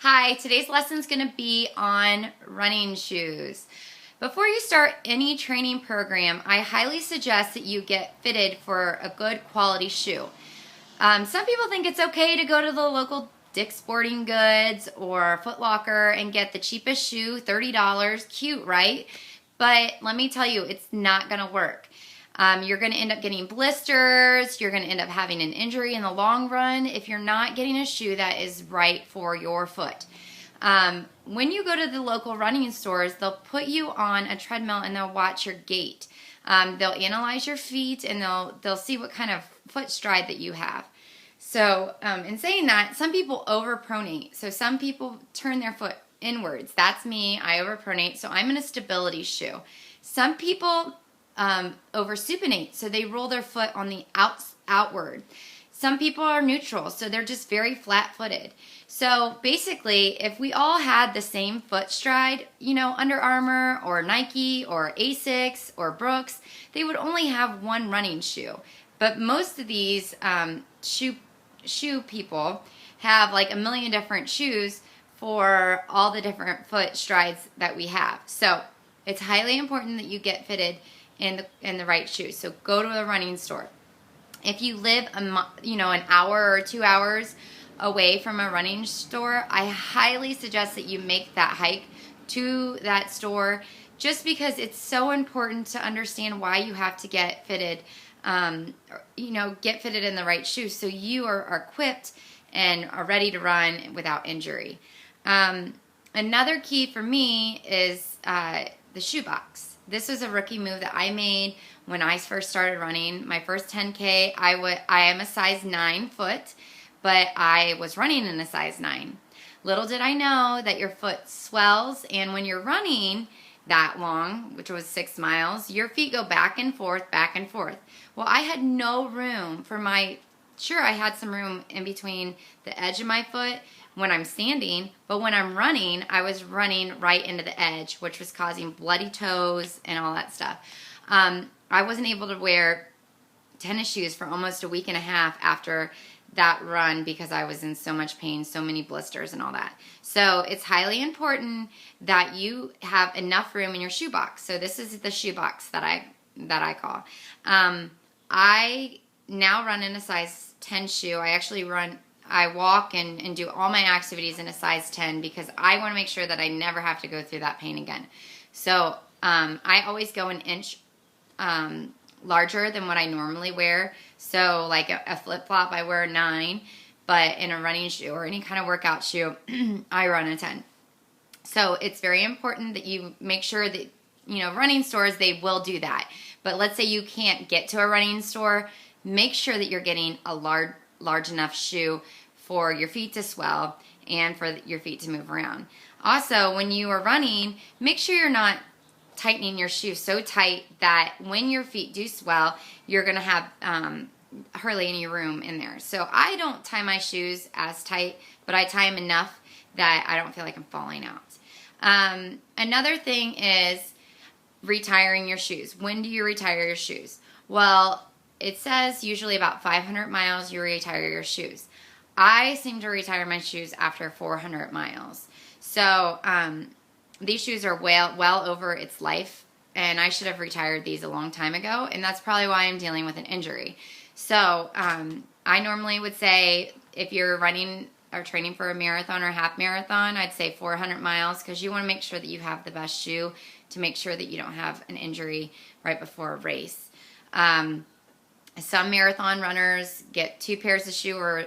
Hi, today's lesson is going to be on running shoes. Before you start any training program, I highly suggest that you get fitted for a good quality shoe. Some people think it's okay to go to the local Dick's Sporting Goods or Foot Locker and get the cheapest shoe, $30. Cute, right? But let me tell you, it's not going to work. You're going to end up getting blisters. You're going to end up having an injury in the long run if you're not getting a shoe that is right for your foot. When you go to the local running stores, they'll put you on a treadmill and they'll watch your gait. They'll analyze your feet and they'll see what kind of foot stride that you have. So in saying that, some people overpronate. So some people turn their foot inwards. That's me. I overpronate. So I'm in a stability shoe. Some people oversupinate, so they roll their foot on the outward. Some people are neutral, so they're just very flat-footed. So basically, if we all had the same foot stride, Under Armour or Nike or Asics or Brooks, they would only have one running shoe. But most of these shoe people have like a million different shoes for all the different foot strides that we have. So it's highly important that you get fitted in the right shoes. So go to a running store. If you live an hour or 2 hours away from a running store, I highly suggest that you make that hike to that store, just because it's so important to understand why you have to get fitted. Get fitted in the right shoes so you are equipped and are ready to run without injury. Another key for me is the shoebox. This was a rookie move that I made when I first started running. My first 10K, I am a size 9 foot, but I was running in a size 9. Little did I know that your foot swells, and when you're running that long, which was 6 miles, your feet go back and forth, back and forth. Well, I had no room for sure, I had some room in between the edge of my foot when I'm standing, but when I'm running, I was running right into the edge, which was causing bloody toes and all that stuff. I wasn't able to wear tennis shoes for almost a week and a half after that run because I was in so much pain, so many blisters and all that. So it's highly important that you have enough room in your shoebox. So this is the shoebox that I call. I now run in a size 10 shoe. I walk and do all my activities in a size 10 because I want to make sure that I never have to go through that pain again. So I always go an inch larger than what I normally wear. So like a flip-flop, I wear a 9, but in a running shoe or any kind of workout shoe, I run a 10. So it's very important that you make sure that, running stores, they will do that. But let's say you can't get to a running store, make sure that you're getting a large enough shoe for your feet to swell and for your feet to move around. Also, when you are running, make sure you're not tightening your shoe so tight that when your feet do swell, you're going to have hardly any room in there. So I don't tie my shoes as tight, but I tie them enough that I don't feel like I'm falling out. Another thing is retiring your shoes. When do you retire your shoes? Well, it says usually about 500 miles you retire your shoes. I seem to retire my shoes after 400 miles. So these shoes are well over its life, and I should have retired these a long time ago, and that's probably why I'm dealing with an injury. So I normally would say if you're running or training for a marathon or half marathon, I'd say 400 miles because you want to make sure that you have the best shoe to make sure that you don't have an injury right before a race. Some marathon runners get 2 pairs of shoes or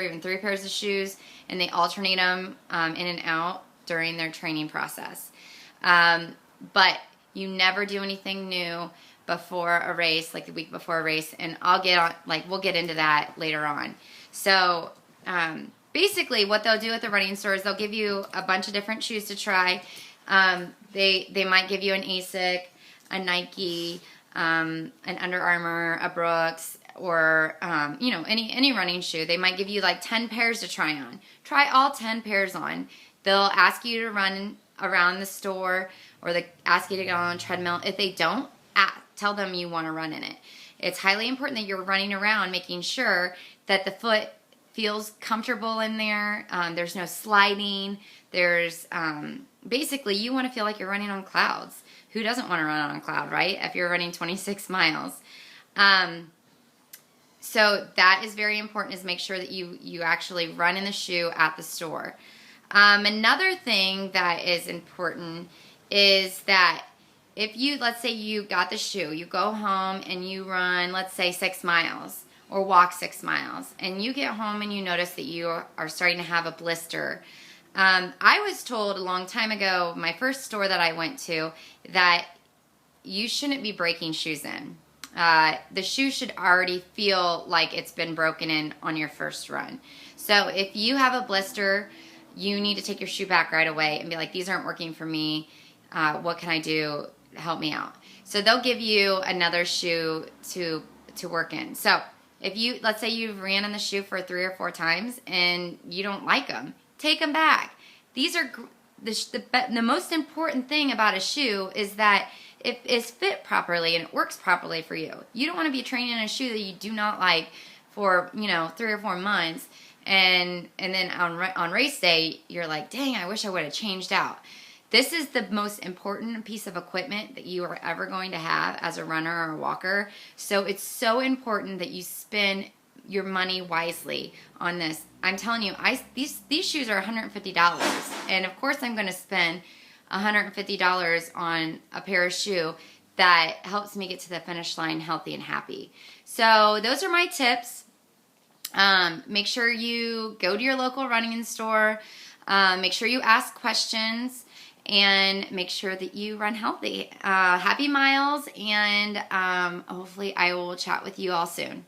even 3 pairs of shoes, and they alternate them in and out during their training process. But you never do anything new before a race, like the week before a race, and we'll get into that later on. So basically what they'll do at the running stores, they'll give you a bunch of different shoes to try. They might give you an Asics, a Nike, an Under Armour, a Brooks, or any running shoe. They might give you like 10 pairs to try on. Try all 10 pairs on. They'll ask you to run around the store, or they ask you to get on a treadmill. If they don't, tell them you want to run in it. It's highly important that you're running around making sure that the foot feels comfortable in there. There's no sliding. There's basically, you want to feel like you're running on clouds. Who doesn't want to run on a cloud, right? If you're running 26 miles. So that is very important, is make sure that you actually run in the shoe at the store. Another thing that is important is that if you, let's say you got the shoe, you go home and you run, let's say 6 miles or walk 6 miles, and you get home and you notice that you are starting to have a blister. I was told a long time ago, my first store that I went to, that you shouldn't be breaking shoes in. The shoe should already feel like it's been broken in on your first run. So if you have a blister, you need to take your shoe back right away and be like, these aren't working for me. What can I do? Help me out. So they'll give you another shoe to work in. So if you, let's say you've ran in the shoe for 3 or 4 times and you don't like them, take them back. These are the most important thing about a shoe is that it is fit properly and it works properly for you. You don't want to be training in a shoe that you do not like for 3 or 4 months, and then on race day you're like, dang, I wish I would have changed out. This is the most important piece of equipment that you are ever going to have as a runner or a walker. So it's so important that you spend your money wisely on this. I'm telling you, these shoes are $150, and of course I'm going to spend $150 on a pair of shoe that helps me get to the finish line healthy and happy. So those are my tips. Make sure you go to your local running store. Make sure you ask questions, and make sure that you run healthy. Happy miles, and hopefully I will chat with you all soon.